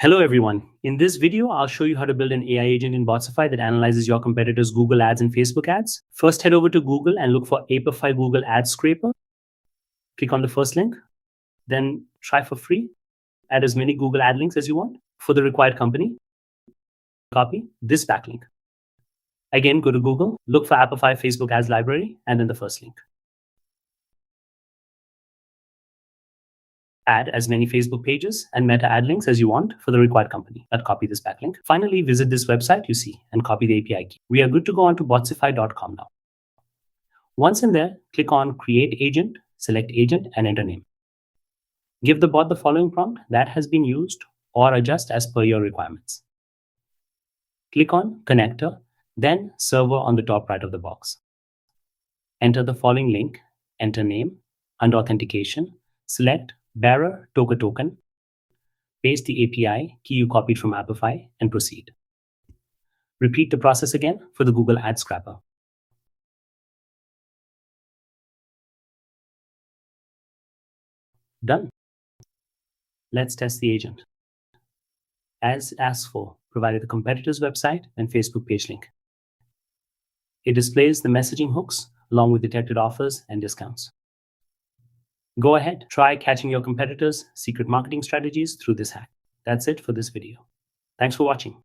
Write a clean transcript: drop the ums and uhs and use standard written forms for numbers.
Hello everyone. In this video, I'll show you how to build an AI agent in Botsify that analyzes your competitors' Google ads and Facebook ads. First, head over to Google and look for Apify Google Ad Scraper. Click on the first link, then try for free. Add as many Google ad links as you want. For the required company, copy this backlink. Again, go to Google, look for Apify Facebook ads library, and then the first link. Add as many Facebook pages and meta ad links as you want for the required company. I'll copy this backlink. Finally, visit this website you see and copy the API key. We are good to go on to botsify.com now. Once in there, click on Create Agent, select Agent, and enter name. Give the bot the following prompt that has been used or adjust as per your requirements. Click on Connector, then Server on the top right of the box. Enter the following link, enter name, under Authentication, select Bearer Token, paste the API key you copied from Apify, and proceed. Repeat the process again for the Google Ad Scraper. Done. Let's test the agent. As asked for, provided the competitor's website and Facebook page link. It displays the messaging hooks along with detected offers and discounts. Go ahead, try catching your competitors' secret marketing strategies through this hack. That's it for this video. Thanks for watching.